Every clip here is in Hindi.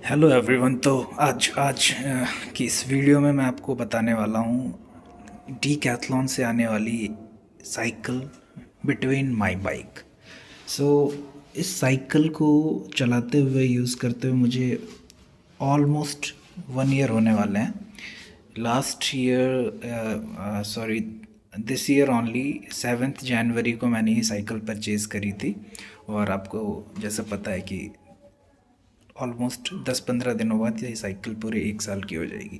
Hello everyone. तो आज आज की इस वीडियो में मैं आपको बताने वाला हूँ डीकैथलॉन से आने वाली साइकिल बिटवीन माय बाइक। सो इस साइकिल को चलाते हुए यूज़ करते हुए मुझे ऑलमोस्ट 1 ईयर होने वाले हैं। Last year sorry this year only 7 जनवरी को मैंने ये साइकिल परचेज़ करी थी। और आपको जैसा पता है कि ऑलमोस्ट 10-15 दिनों बाद ये साइकिल पूरे 1 साल की हो जाएगी।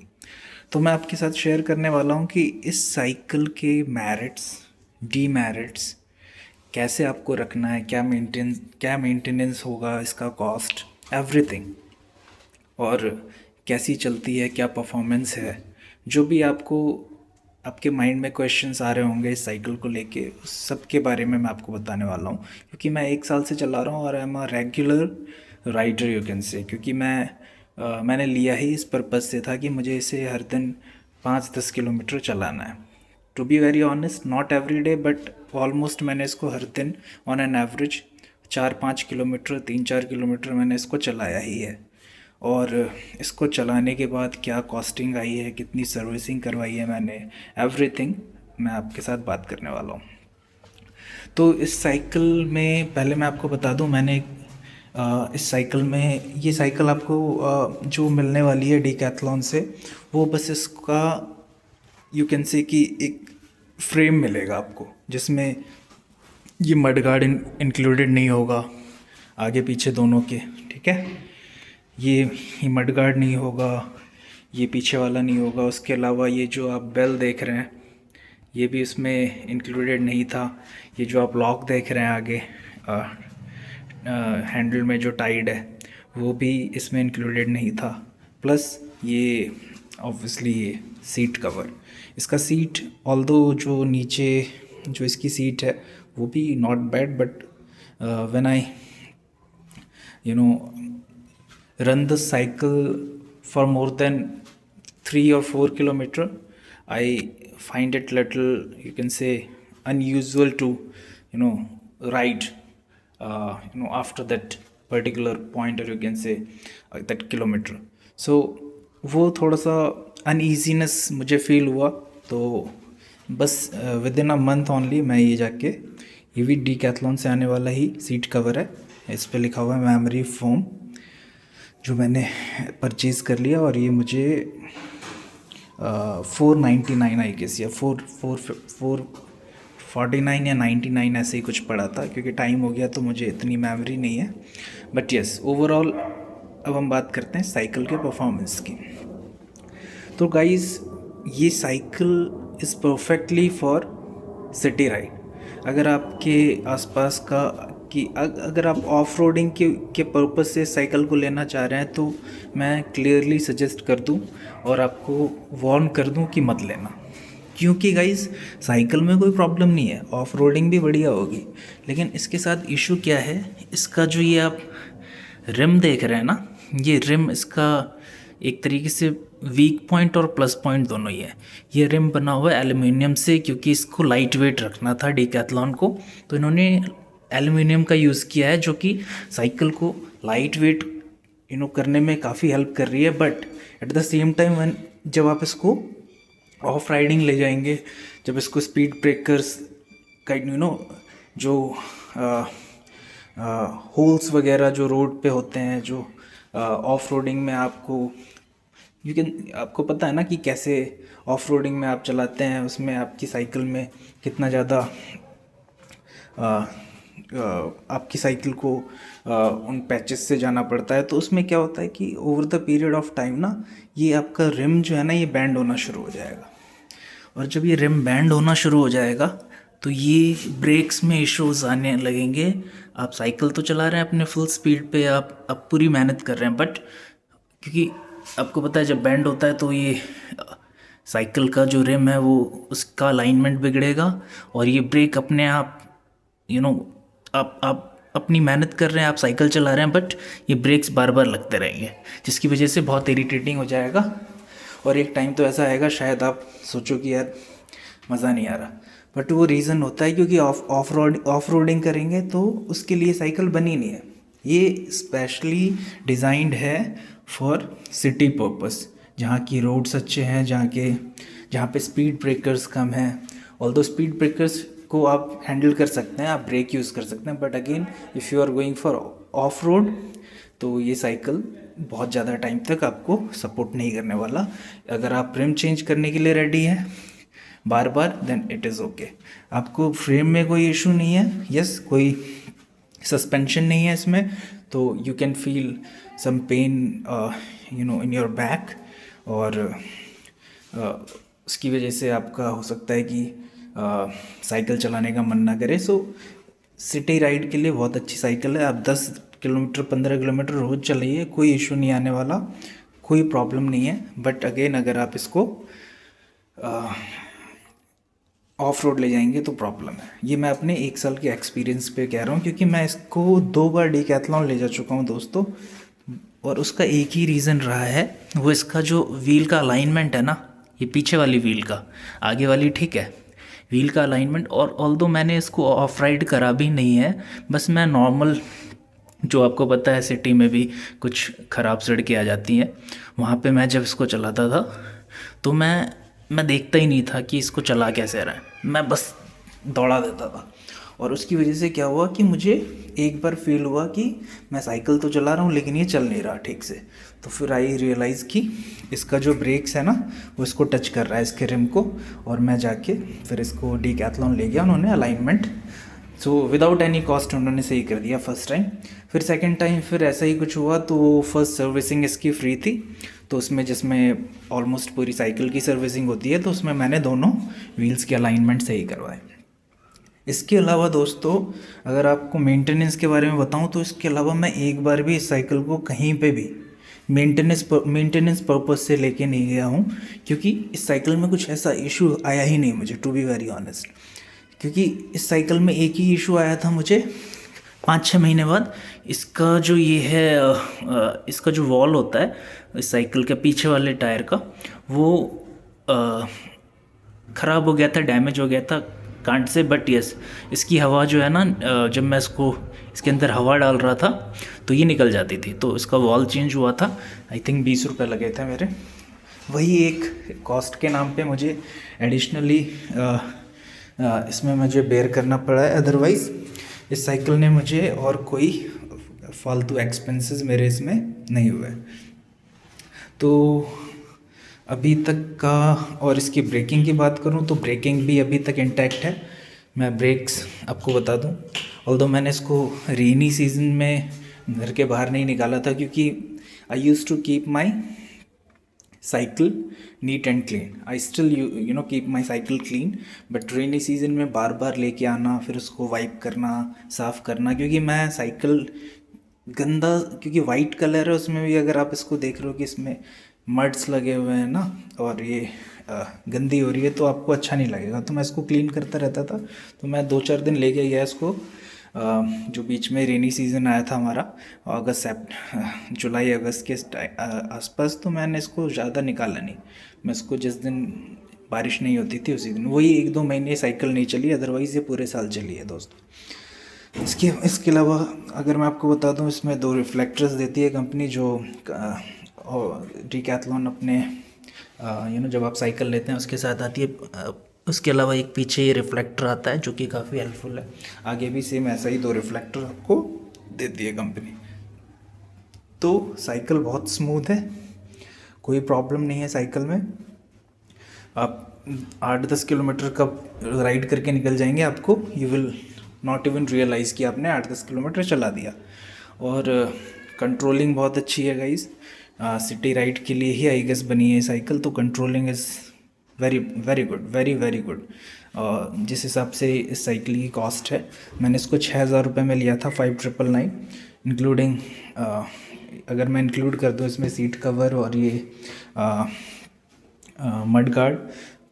तो मैं आपके साथ शेयर करने वाला हूँ कि इस साइकिल के मेरिट्स, डीमेरिट्स, कैसे आपको रखना है, क्या मेंटेनेंस होगा, इसका कॉस्ट, एवरीथिंग, और कैसी चलती है, क्या परफॉर्मेंस है। जो भी आपको आपके माइंड में क्वेश्चंस आ रहे होंगे इस साइकिल को लेके, उस सब के बारे में मैं आपको बताने वाला हूँ। क्योंकि मैं 1 साल से चला रहा हूँ और I am a regular rider you can say. क्योंकि मैंने लिया ही इस पर्पज़ से था कि मुझे इसे हर दिन 5-10 किलोमीटर चलाना है। To be very honest, not every day but almost मैंने इसको हर दिन on an average 4-5 kilometre, 3-4 kilometre मैंने इसको चलाया ही है। और इसको चलाने के बाद क्या कॉस्टिंग आई है, कितनी सर्विसिंग करवाई है मैंने, एवरीथिंग मैं आपके साथ बात करने वाला हूँ। तो इस साइकिल में पहले मैं आपको बता दूँ, मैंने इस साइकिल में, ये साइकिल आपको जो मिलने वाली है डीकैथलॉन से, वो बस इसका यू कैन से कि एक फ्रेम मिलेगा आपको, जिसमें ये मडगार्ड इंक्लूडेड नहीं होगा आगे पीछे दोनों के, ठीक है। ये मडगार्ड नहीं होगा, ये पीछे वाला नहीं होगा। उसके अलावा ये जो आप बेल देख रहे हैं ये भी इसमें इंक्लूडेड नहीं था। ये जो आप लॉक देख रहे हैं आगे हैंडल में जो टाइड है वो भी इसमें इंक्लूडेड नहीं था। प्लस ये ऑब्वियसली ये सीट कवर, इसका सीट ऑल्दो जो नीचे जो इसकी सीट है वो भी not bad, but when I you know run the cycle for more than 3 or 4 kilometer, I find it little, you can say, unusual to ride after that particular point, or you can say that kilometer. So वो थोड़ा सा अनईजीनेस मुझे फील हुआ। तो बस with in a month only मैं ये जाके, ये भी डीकैथलॉन से आने वाला ही सीट कवर है, इस पे लिखा हुआ है मेमोरी फोम, जो मैंने परचेज़ कर लिया। और ये मुझे 499 आई गेस, या 449 या 99 ऐसे ही कुछ पड़ा था, क्योंकि टाइम हो गया तो मुझे इतनी मेमोरी नहीं है। बट यस, ओवरऑल अब हम बात करते हैं साइकिल के परफॉर्मेंस की। तो गाइस, ये cycle is perfectly for city ride. अगर आपके आसपास का कि अगर आप ऑफ रोडिंग के पर्पज़ से साइकिल को लेना चाह रहे हैं तो मैं क्लियरली सजेस्ट कर दूं और आपको वार्न कर दूं कि मत लेना। क्योंकि गाइस, साइकिल में कोई प्रॉब्लम नहीं है, ऑफ रोडिंग भी बढ़िया होगी, लेकिन इसके साथ इशू क्या है, इसका जो ये आप रिम देख रहे हैं ना, ये रिम इसका एक तरीके से वीक पॉइंट और प्लस पॉइंट दोनों ही है। ये रिम बना हुआ है एल्युमिनियम से, क्योंकि इसको लाइट वेट रखना था डीकैथलॉन को, तो इन्होंने एल्युमिनियम का यूज़ किया है, जो कि साइकिल को लाइट वेट करने में काफ़ी हेल्प कर रही है। But at the same time जब आप इसको ऑफ राइडिंग ले जाएंगे, जब इसको स्पीड ब्रेकर्स का जो होल्स वगैरह जो रोड पे होते हैं, जो ऑफ रोडिंग में आपको पता है ना कि कैसे ऑफ रोडिंग में आप चलाते हैं, उसमें आपकी साइकिल में कितना ज़्यादा आपकी साइकिल को उन पैचेस से जाना पड़ता है। तो उसमें क्या होता है कि over the period of time ना, ये आपका रिम जो है ना, ये बैंड होना शुरू हो जाएगा। और जब ये रिम बैंड होना शुरू हो जाएगा तो ये ब्रेक्स में इश्यूज आने लगेंगे। आप साइकिल तो चला रहे हैं अपने फुल स्पीड पे, आप पूरी मेहनत कर रहे हैं, बट क्योंकि आपको पता है जब बैंड होता है तो ये साइकिल का जो रिम है वो उसका अलाइनमेंट बिगड़ेगा, और ये ब्रेक अपने आप आप अपनी मेहनत कर रहे हैं, आप साइकिल चला रहे हैं, बट ये ब्रेक्स बार बार लगते रहेंगे, जिसकी वजह से बहुत इरिटेटिंग हो जाएगा। और एक टाइम तो ऐसा आएगा शायद आप सोचो कि यार मज़ा नहीं आ रहा, बट वो रीज़न होता है क्योंकि ऑफ रोडिंग करेंगे तो उसके लिए साइकिल बनी नहीं है। ये स्पेशली डिज़ाइंड है फॉर सिटी पर्पस, जहाँ की रोड्स अच्छे हैं, जहाँ पे स्पीड ब्रेकर्स कम हैं। ऑल्दो स्पीड ब्रेकर्स को आप हैंडल कर सकते हैं, आप ब्रेक यूज़ कर सकते हैं, but again if you are going for off road तो ये साइकिल बहुत ज़्यादा टाइम तक आपको सपोर्ट नहीं करने वाला। अगर आप रिम चेंज करने के लिए रेडी हैं बार बार, देन इट इज़ ओके। आपको फ्रेम में कोई इशू नहीं है, यस, कोई सस्पेंशन नहीं है इसमें, तो you can feel some pain in your back, और उसकी वजह से आपका हो सकता है कि साइकिल चलाने का मन ना करे। सो सिटी राइड के लिए बहुत अच्छी साइकिल है। आप 10 किलोमीटर 15 किलोमीटर रोज़ चलाइए, कोई इशू नहीं आने वाला, कोई प्रॉब्लम नहीं है। बट अगेन अगर आप इसको ऑफ रोड ले जाएंगे तो प्रॉब्लम है। ये मैं अपने 1 साल के एक्सपीरियंस पे कह रहा हूँ, क्योंकि मैं इसको 2 बार डीकैथलॉन ले जा चुका हूँ दोस्तों, और उसका एक ही रीज़न रहा है, वो इसका जो व्हील का अलाइनमेंट है ना, ये पीछे वाली व्हील का, आगे वाली ठीक है, व्हील का अलाइनमेंट। और ऑल्दो मैंने इसको ऑफ राइड करा भी नहीं है, बस मैं नॉर्मल, जो आपको पता है सिटी में भी कुछ ख़राब सड़कें आ जाती हैं, वहाँ पे मैं जब इसको चलाता था तो मैं देखता ही नहीं था कि इसको चला कैसे रहा है, मैं बस दौड़ा देता था। और उसकी वजह से क्या हुआ कि मुझे एक बार फील हुआ कि मैं साइकिल तो चला रहा हूँ लेकिन ये चल नहीं रहा ठीक से। तो फिर आई रियलाइज़ कि इसका जो ब्रेक्स है ना, वो इसको टच कर रहा है, इसके रिम को। और मैं जाके फिर इसको डीकैथलॉन ले गया, उन्होंने alignment so without any cost उन्होंने सही कर दिया फर्स्ट टाइम। फिर सेकंड टाइम फिर ऐसा ही कुछ हुआ, तो फर्स्ट सर्विसिंग इसकी फ्री थी, तो उसमें जिसमें ऑलमोस्ट पूरी साइकिल की सर्विसिंग होती है, तो उसमें मैंने दोनों व्हील्स के अलाइनमेंट सही करवाए। इसके अलावा दोस्तों, अगर आपको मेंटेनेंस के बारे में बताऊं तो इसके अलावा मैं एक बार भी इस साइकिल को कहीं पे भी मेंटेनेंस पर्पस से लेके नहीं गया हूं, क्योंकि इस साइकिल में कुछ ऐसा इशू आया ही नहीं मुझे, टू बी वेरी ऑनेस्ट। क्योंकि इस साइकिल में एक ही इशू आया था मुझे 5-6 महीने बाद। इसका जो ये है इसका जो वॉल होता है इस साइकिल के पीछे वाले टायर का, वो ख़राब हो गया था, डैमेज हो गया था कांट से। बट यस, इसकी हवा जो है ना, जब मैं इसके अंदर हवा डाल रहा था तो ये निकल जाती थी, तो इसका वॉल चेंज हुआ था। आई थिंक 20 रुपये लगे थे मेरे, वही एक कॉस्ट के नाम पे मुझे एडिशनली इसमें मुझे बेयर करना पड़ा है। अदरवाइज़ इस साइकिल ने मुझे और कोई फालतू एक्सपेंसेस मेरे इसमें नहीं हुए। तो अभी तक का, और इसकी ब्रेकिंग की बात करूं तो ब्रेकिंग भी अभी तक इंटैक्ट है। मैं ब्रेक्स आपको बता दूं, ऑल्दो मैंने इसको रेनी सीजन में घर के बाहर नहीं निकाला था, क्योंकि I use to keep my cycle neat and clean. I still you know keep my cycle clean, but rainy season में बार बार लेके आना, फिर उसको वाइप करना, साफ़ करना, क्योंकि मैं साइकिल गंदा, क्योंकि वाइट कलर है उसमें भी, अगर आप इसको देख रहे हो कि इसमें मड्स लगे हुए हैं ना, और ये गंदी हो रही है, तो आपको अच्छा नहीं लगेगा। तो मैं इसको क्लीन करता रहता था। तो मैं 2-4 दिन लेके गया इसको, जो बीच में रेनी सीज़न आया था हमारा, जुलाई अगस्त के आसपास, तो मैंने इसको ज़्यादा निकाला नहीं। मैं इसको जिस दिन बारिश नहीं होती थी उसी दिन, वही 1-2 महीने साइकिल नहीं चली, अदरवाइज़ ये पूरे साल चली है दोस्तों। इसके अलावा अगर मैं आपको बता दूं, इसमें 2 रिफ्लेक्टर्स देती है कंपनी, जो डीकैथलॉन अपने जब आप साइकिल लेते हैं उसके साथ आती है। उसके अलावा एक पीछे ये रिफ्लेक्टर आता है, जो कि काफ़ी हेल्पफुल है। आगे भी सेम ऐसा ही 2 रिफ्लेक्टर आपको देती है कंपनी। तो साइकिल बहुत स्मूथ है, कोई प्रॉब्लम नहीं है साइकिल में। आप 8-10 किलोमीटर का राइड करके निकल जाएंगे, आपको you will not even realise कि आपने 8-10 किलोमीटर चला दिया। और कंट्रोलिंग बहुत अच्छी है गाइस, सिटी राइड के लिए ही आई गेस बनी है साइकिल, तो controlling is very very good, very very good. जिस हिसाब से इस साइकिल की कॉस्ट है, मैंने इसको 6,000 रुपये में लिया था, 5999 इंक्लूडिंग, अगर मैं इंक्लूड कर दूँ इसमें सीट कवर और ये मड गार्ड,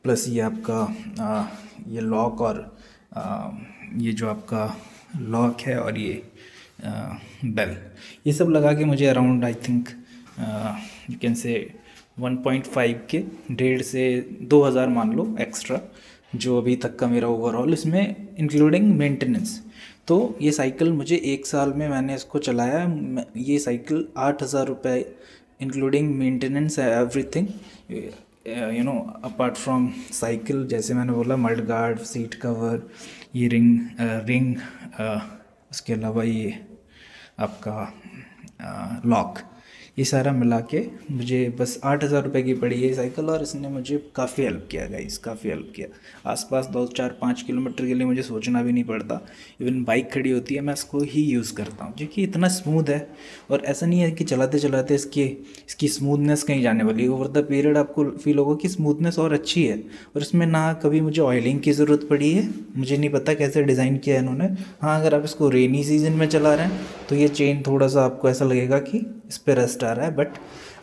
प्लस ये आपका ये लॉक, और ये जो आपका लॉक है, और ये बेल, ये सब लगा के मुझे around I think you can से 1.5 के 1.5 से 2,000 मान लो एक्स्ट्रा, जो अभी तक का मेरा ओवरऑल, इसमें इंक्लूडिंग मेंटेनेंस। तो ये साइकिल मुझे 1 साल में मैंने इसको चलाया, ये साइकिल 8,000 रुपये including maintenance everything, apart from cycle, जैसे मैंने बोला मड गार्ड, सीट कवर, ये रिंग, उसके अलावा ये आपका लॉक, ये सारा मिला के मुझे बस 8,000 रुपये की पड़ी है साइकिल। और इसने मुझे काफ़ी हेल्प किया गाइस, काफ़ी हेल्प किया। आसपास 2 4 5 किलोमीटर के लिए मुझे सोचना भी नहीं पड़ता। इवन बाइक खड़ी होती है मैं इसको ही यूज़ करता हूँ, क्योंकि इतना स्मूथ है। और ऐसा नहीं है कि चलाते चलाते इसकी स्मूथनेस कहीं जाने वाली है। ओवर द पीरियड आपको फील होगा कि स्मूथनेस और अच्छी है। और इसमें ना कभी मुझे ऑयलिंग की ज़रूरत पड़ी है, मुझे नहीं पता कैसे डिज़ाइन किया है इन्होंने। हाँ, अगर आप इसको रेनी सीजन में चला रहे हैं तो ये चेन थोड़ा सा आपको ऐसा लगेगा कि इस पर रस्ट आ रहा है, बट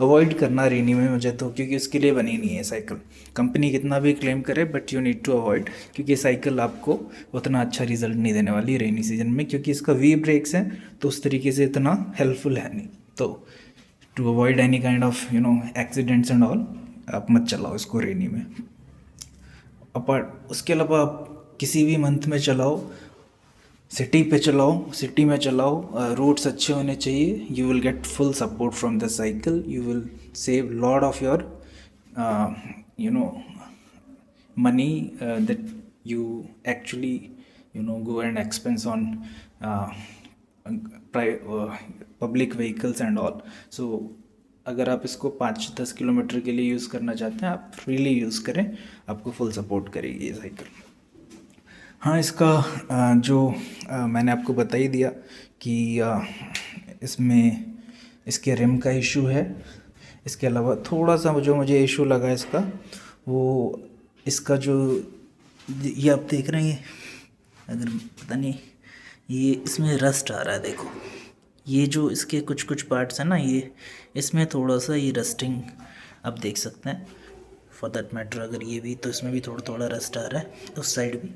अवॉइड करना रेनी में मुझे तो, क्योंकि उसके लिए बनी नहीं है साइकिल। कंपनी कितना भी क्लेम करे, but you need to avoid, क्योंकि साइकिल आपको उतना अच्छा रिजल्ट नहीं देने वाली रेनी सीजन में, क्योंकि इसका वी ब्रेक्स हैं तो उस तरीके से इतना हेल्पफुल है नहीं। तो to avoid any kind of accidents and all, आप मत चलाओ इसको रेनी में। अपार्ट उसके अलावा आप किसी भी मंथ में चलाओ, सिटी पे चलाओ, सिटी में चलाओ, रोड्स अच्छे होने चाहिए, you will get full support from the cycle, you will save lot of your money that you actually go and expense on public vehicles and all. So अगर आप इसको 5-10 किलोमीटर के लिए यूज़ करना चाहते हैं, आप फ्रीली यूज़ करें, आपको फुल सपोर्ट करेगी ये साइकिल। हाँ, इसका मैंने आपको बता ही दिया कि इसमें इसके रिम का इशू है। इसके अलावा थोड़ा सा जो मुझे इशू लगा इसका, वो इसका जो ये आप देख रहे हैं, अगर पता नहीं, ये इसमें रस्ट आ रहा है, देखो ये जो इसके कुछ कुछ पार्ट्स हैं ना, ये इसमें थोड़ा सा ये रस्टिंग आप देख सकते हैं। फॉर दैट मैटर अगर ये भी, तो इसमें भी थोड़ा थोड़ा रस्ट आ रहा है उस साइड भी।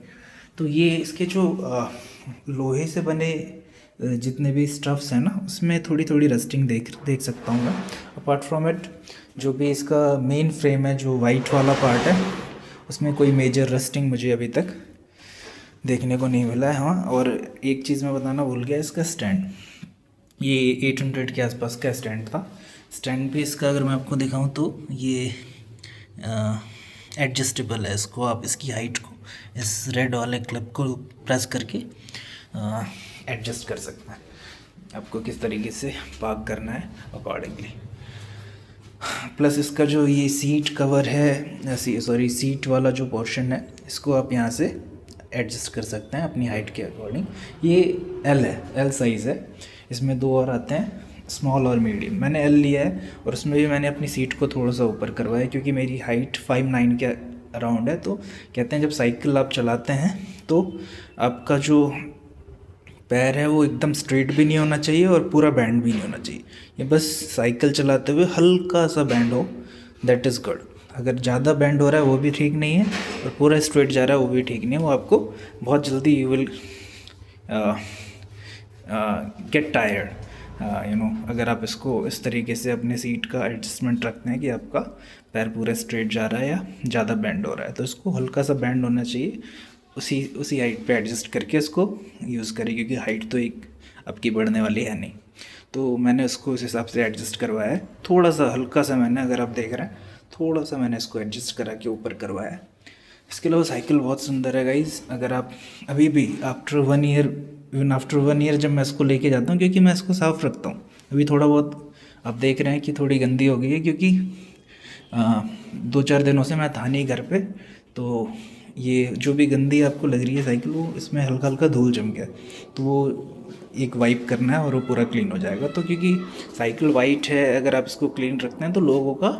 तो ये इसके जो लोहे से बने जितने भी स्टफ्स हैं ना, उसमें थोड़ी थोड़ी रस्टिंग देख सकता हूँ मैं। अपार्ट फ्रॉम इट, जो भी इसका मेन फ्रेम है, जो वाइट वाला पार्ट है, उसमें कोई मेजर रस्टिंग मुझे अभी तक देखने को नहीं मिला है। हाँ, और एक चीज़ मैं बताना भूल गया, इसका स्टैंड, ये 800 के आसपास का स्टैंड था। स्टैंड भी इसका अगर मैं आपको दिखाऊं तो ये एडजस्टेबल है। इसको आप इसकी हाइट को इस रेड वाले क्लिप को प्रेस करके एडजस्ट कर सकते हैं, आपको किस तरीके से पार्क करना है अकॉर्डिंगली। प्लस इसका जो ये सीट कवर है, सॉरी सीट वाला जो पोर्शन है, इसको आप यहाँ से एडजस्ट कर सकते हैं अपनी हाइट के अकॉर्डिंग। ये एल है, एल साइज़ है। इसमें 2 और आते हैं, स्मॉल और मीडियम। मैंने एल लिया है, और उसमें भी मैंने अपनी सीट को थोड़ा सा ऊपर करवाया है, क्योंकि मेरी हाइट 5'9" के अराउंड है। तो कहते हैं जब साइकिल आप चलाते हैं तो आपका जो पैर है वो एकदम स्ट्रेट भी नहीं होना चाहिए और पूरा बैंड भी नहीं होना चाहिए। ये बस साइकिल चलाते हुए हल्का सा बैंड हो, दैट इज़ गुड। अगर ज़्यादा बैंड हो रहा है वो भी ठीक नहीं है, और पूरा स्ट्रेट जा रहा है वो भी ठीक नहीं है। वो आपको बहुत जल्दी यू विल गेट टायर्ड, अगर आप इसको इस तरीके से अपने सीट का एडजस्टमेंट रखते हैं कि आपका पैर पूरा स्ट्रेट जा रहा है या ज़्यादा बैंड हो रहा है, तो इसको हल्का सा बैंड होना चाहिए, उसी हाइट पे एडजस्ट करके इसको यूज़ करें, क्योंकि हाइट तो एक आपकी बढ़ने वाली है नहीं। तो मैंने उसको उस हिसाब से एडजस्ट करवाया है, थोड़ा सा हल्का सा मैंने, अगर आप देख रहे हैं, थोड़ा सा मैंने इसको एडजस्ट करा के ऊपर करवाया है। इसके अलावा साइकिल बहुत सुंदर है गाइज़। अगर आप अभी भी after 1 year, even after 1 year जब मैं इसको लेके जाता हूँ, क्योंकि मैं इसको साफ़ रखता हूँ, अभी थोड़ा बहुत आप देख रहे हैं कि थोड़ी गंदी हो गई है, क्योंकि 2-4 दिनों से मैं था नहीं घर पे। तो ये जो भी गंदी आपको लग रही है साइकिल, वो इसमें हल्का हल्का धूल जम गया, तो वो एक वाइप करना है और वो पूरा क्लीन हो जाएगा। तो क्योंकि साइकिल वाइट है, अगर आप इसको क्लीन रखते हैं तो लोगों का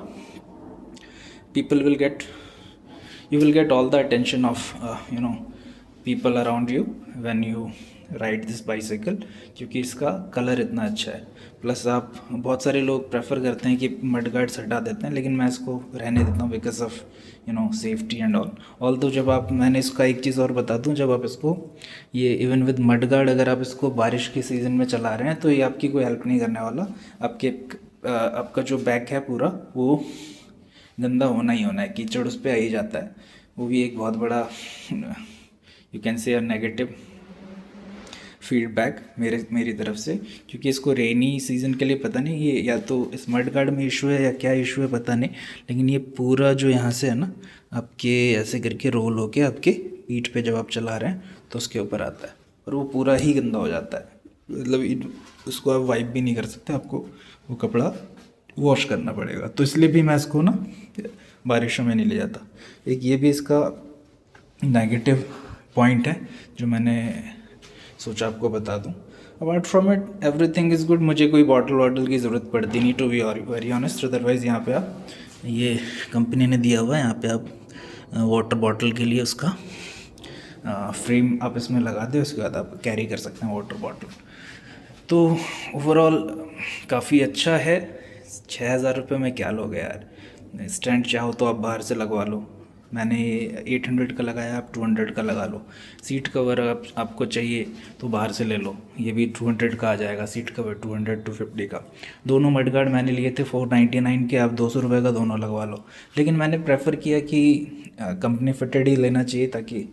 you will get all the attention of people around you when you ride this bicycle, क्योंकि इसका कलर इतना अच्छा है। प्लस आप बहुत सारे लोग प्रेफर करते हैं कि मड गार्ड्स हटा देते हैं, लेकिन मैं इसको रहने देता हूँ because of safety and all तो जब आप, मैंने इसका एक चीज़ और बता दूँ, जब आप इसको ये इवन विद मड गार्ड, अगर आप इसको बारिश के सीज़न में चला रहे हैं तो ये आपकी कोई हेल्प नहीं करने वाला। आपका जो बैक है पूरा, वो गंदा होना ही होना है, कीचड़ उस पर आ ही जाता है। वो भी एक बहुत बड़ा यू कैन से नेगेटिव फीडबैक मेरी तरफ से, क्योंकि इसको रेनी सीज़न के लिए पता नहीं ये या तो इस मड गार्ड में इशू है या क्या इशू है पता नहीं, लेकिन ये पूरा जो यहाँ से है ना आपके ऐसे करके रोल होके आपके पीठ पे जब आप चला रहे हैं तो उसके ऊपर आता है और वो पूरा ही गंदा हो जाता है। मतलब उसको आप वाइप भी नहीं कर सकते, आपको वो कपड़ा वॉश करना पड़ेगा। तो इसलिए भी मैं इसको ना बारिशों में नहीं ले जाता। एक ये भी इसका नेगेटिव पॉइंट है जो मैंने सोचा आपको बता दूं। Apart from it everything is good. मुझे कोई बॉटल की ज़रूरत पड़ती नहीं, to be very honest. Otherwise यहाँ पे आप ये कंपनी ने दिया हुआ है, यहाँ पे आप वाटर बॉटल के लिए उसका फ्रेम आप इसमें लगा दें, उसके बाद आप कैरी कर सकते हैं वाटर बॉटल। तो ओवरऑल काफ़ी अच्छा है। 6,000 रुपये में क्या लोगे यार। स्टैंड चाहो तो आप बाहर से लगवा लो, मैंने 800 का लगाया, आप 200 का लगा लो। सीट कवर आपको चाहिए तो बाहर से ले लो, ये भी 200 का आ जाएगा। सीट कवर 200 250 का। दोनों मड गार्ड मैंने लिए थे 499 के, आप 200 रुपये का दोनों लगवा लो। लेकिन मैंने प्रेफर किया कि कंपनी फिटेड ही लेना चाहिए ताकि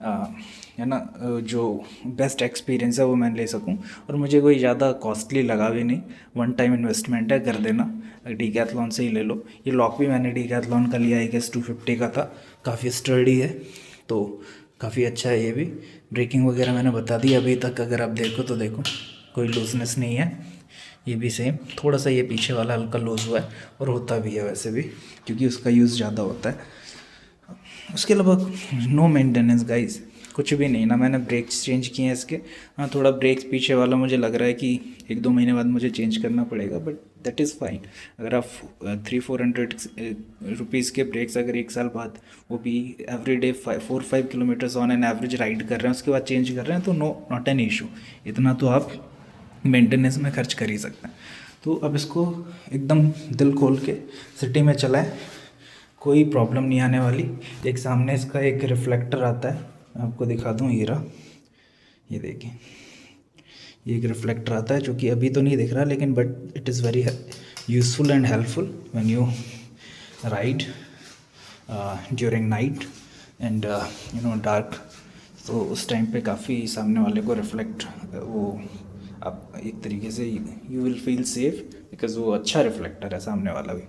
है ना जो बेस्ट एक्सपीरियंस है वो मैं ले सकूं। और मुझे कोई ज़्यादा कॉस्टली लगा भी नहीं, वन टाइम इन्वेस्टमेंट है, कर देना। डीकैथलॉन से ही ले लो। ये लॉक भी मैंने डीकैथलॉन का लिया, आई गेस 250 का था, काफ़ी स्टर्डी है तो काफ़ी अच्छा है ये भी। ब्रेकिंग वगैरह मैंने बता दी अभी तक, अगर आप देखो तो देखो कोई लूजनेस नहीं है। ये भी सेम, थोड़ा सा ये पीछे वाला हल्का लूज़ हुआ है और होता भी है वैसे भी, क्योंकि उसका यूज़ ज़्यादा होता है। उसके अलावा नो मेंटेनेंस गाइस, कुछ भी नहीं। ना मैंने ब्रेक्स चेंज किए हैं इसके। हाँ थोड़ा ब्रेक्स पीछे वाला मुझे लग रहा है कि 1-2 महीने बाद मुझे चेंज करना पड़ेगा, बट दैट इज़ फाइन। अगर आप 300-400 रुपीज़ के ब्रेक्स अगर 1 साल बाद वो भी everyday 4-5 kilometres on an average ride कर रहे हैं उसके बाद चेंज कर रहे हैं तो नॉट एन इशू। इतना तो आप मेंटेनेंस में खर्च कर ही सकते हैं। तो अब इसको एकदम दिल खोल के सिटी में चलाएं, कोई प्रॉब्लम नहीं आने वाली। एक सामने इसका एक रिफ्लेक्टर आता है, मैं आपको दिखा दूँ, ये रहा, ये देखिए, ये एक रिफ्लेक्टर आता है जो कि अभी तो नहीं दिख रहा, लेकिन but it is very useful and helpful when you ride during night and dark. तो उस टाइम पे काफ़ी सामने वाले को रिफ्लेक्ट वो आप एक तरीके से you will feel safe, because वो अच्छा रिफ्लेक्टर है सामने वाला भी।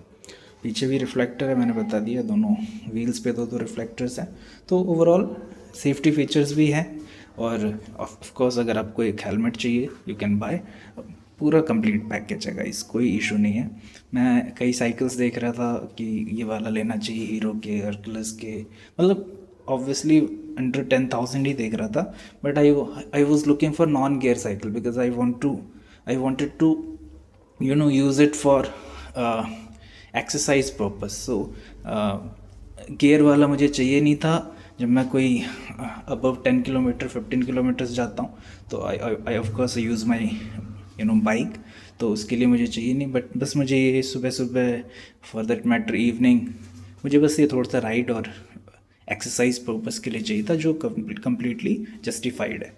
पीछे भी रिफ्लेक्टर है, मैंने बता दिया, दोनों व्हील्स पे दो रिफ्लेक्टर्स हैं। तो ओवरऑल सेफ्टी फीचर्स भी हैं। और ऑफ कोर्स अगर आपको एक हेलमेट चाहिए यू कैन बाय, पूरा कंप्लीट पैकेज है गाइस, कोई इशू नहीं है। मैं कई साइकिल्स देख रहा था कि ये वाला लेना चाहिए, हीरो के, हरकुलस के, मतलब ऑब्वियसली अंडर 10,000 ही देख रहा था। But I was looking for non gear cycle because I wanted to use it for exercise purpose. So gear वाला मुझे चाहिए नहीं था। जब मैं कोई अबव 10 किलोमीटर 15 किलोमीटर्स जाता हूँ तो I of course use my bike, तो उसके लिए मुझे चाहिए नहीं। बट बस मुझे ये सुबह सुबह, फॉर दैट मैटर इवनिंग, मुझे बस ये थोड़ा सा राइड और एक्सरसाइज पर्पस के लिए चाहिए था, जो कम्प्लीटली जस्टिफाइड है।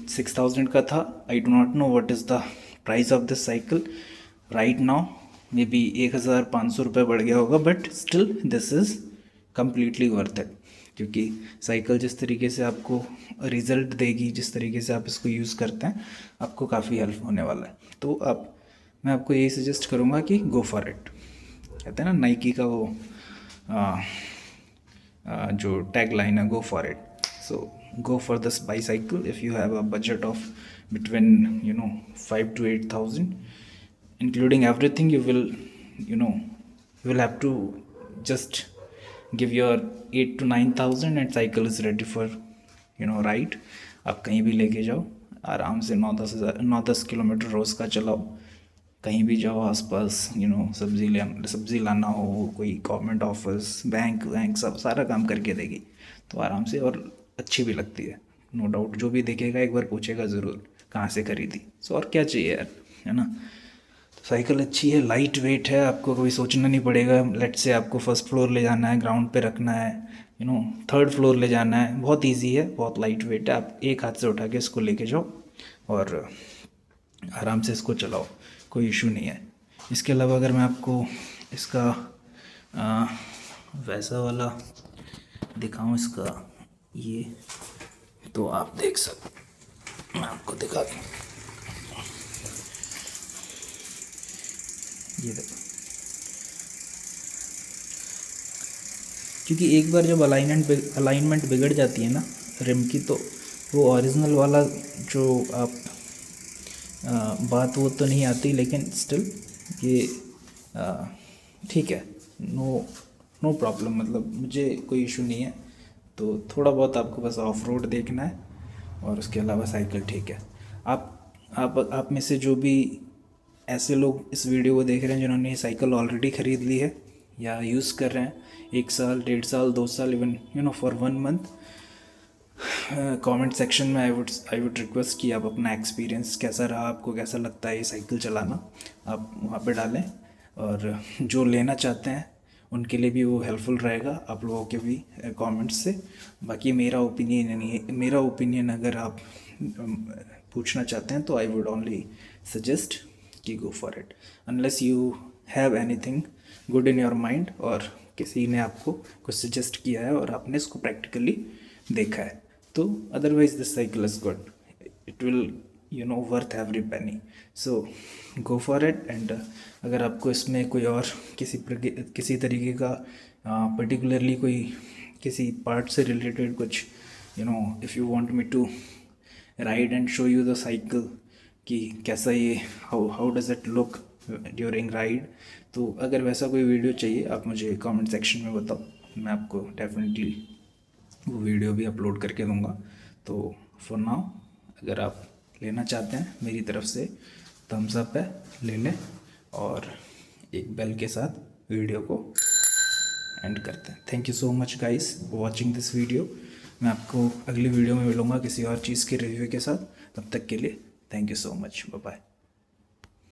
6,000 का था। I do not know what is the price of this cycle right now, may be 1,500 रुपये बढ़ गया होगा, but still this is completely worth it. क्योंकि साइकिल जिस तरीके से आपको रिज़ल्ट देगी, जिस तरीके से आप इसको यूज़ करते हैं, आपको काफ़ी हेल्प होने वाला है। तो मैं आपको यही सजेस्ट करूँगा कि गो फॉर इट। कहते हैं ना नाइकी का वो जो टैग लाइन है, go for it. So go for this bicycle if you have a budget of between 5,000 to 8,000, including everything. You will have to just give your 8,000 to 9,000 and cycle is ready for ride. आप कहीं भी लेके जाओ आराम से, 9-10 किलोमीटर रोज़ का चलाओ, कहीं भी जाओ आसपास, सब्ज़ी लाना हो, कोई गवर्नमेंट ऑफिस, बैंक सब सारा काम करके देगी तो आराम से, और अच्छी भी लगती है नो डाउट। जो भी देखेगा एक बार पूछेगा ज़रूर कहाँ से खरीदी। सो और क्या चाहिए यार, है ना। साइकिल अच्छी है, लाइट वेट है, आपको कोई सोचना नहीं पड़ेगा। लेट से आपको फर्स्ट फ्लोर ले जाना है, ग्राउंड पे रखना है, थर्ड फ्लोर ले जाना है, बहुत इजी है, बहुत लाइट वेट है। आप एक हाथ से उठा के इसको लेके जाओ और आराम से इसको चलाओ, कोई इशू नहीं है। इसके अलावा अगर मैं आपको इसका वैसा वाला दिखाऊं, इसका ये, तो आप देख सकते, मैं आपको दिखा दूँ, ये देखो, क्योंकि एक बार जब अलाइनमेंट बिगड़ जाती है ना रिम की, तो वो ओरिजिनल वाला जो आप बात वो तो नहीं आती, लेकिन स्टिल ये ठीक है। नो नो प्रॉब्लम, मतलब मुझे कोई इशू नहीं है। तो थोड़ा बहुत आपको बस ऑफ रोड देखना है, और उसके अलावा साइकिल ठीक है। आप में से जो भी ऐसे लोग इस वीडियो को देख रहे हैं जिन्होंने ये साइकिल ऑलरेडी ख़रीद ली है या यूज़ कर रहे हैं 1 साल, 1.5 साल, 2 साल, even for 1 month, comment section में आई वुड रिक्वेस्ट कि आप अपना एक्सपीरियंस कैसा रहा, आपको कैसा लगता है ये साइकिल चलाना, आप वहाँ पे डालें। और जो लेना चाहते हैं उनके लिए भी वो हेल्पफुल रहेगा, आप लोगों के भी कमेंट्स से। बाकी मेरा ओपिनियन नहीं है, मेरा ओपिनियन अगर आप पूछना चाहते हैं तो आई वुड ओनली सजेस्ट कि go for it, unless you have anything good in your mind, और किसी ने आपको कुछ सजेस्ट किया है और आपने इसको प्रैक्टिकली देखा है, तो otherwise this cycle is good, it will worth every penny, so go for it. And अगर आपको इसमें कोई और किसी तरीके का पर्टिकुलरली कोई किसी पार्ट से रिलेटेड कुछ if you want me to ride and show you the cycle कि कैसा ये how does it look during ride, तो अगर वैसा कोई वीडियो चाहिए आप मुझे कमेंट सेक्शन में बताओ, मैं आपको डेफिनेटली वो वीडियो भी अपलोड करके दूंगा। तो फॉर नाउ अगर आप लेना चाहते हैं मेरी तरफ से थम्स अप है, ले लें, और एक बेल के साथ वीडियो को एंड करते हैं। Thank you so much guys for watching this video. मैं आपको अगली वीडियो में मिलूँगा किसी और चीज़ के रिव्यू के साथ, तब तक के लिए thank you so much, bye bye.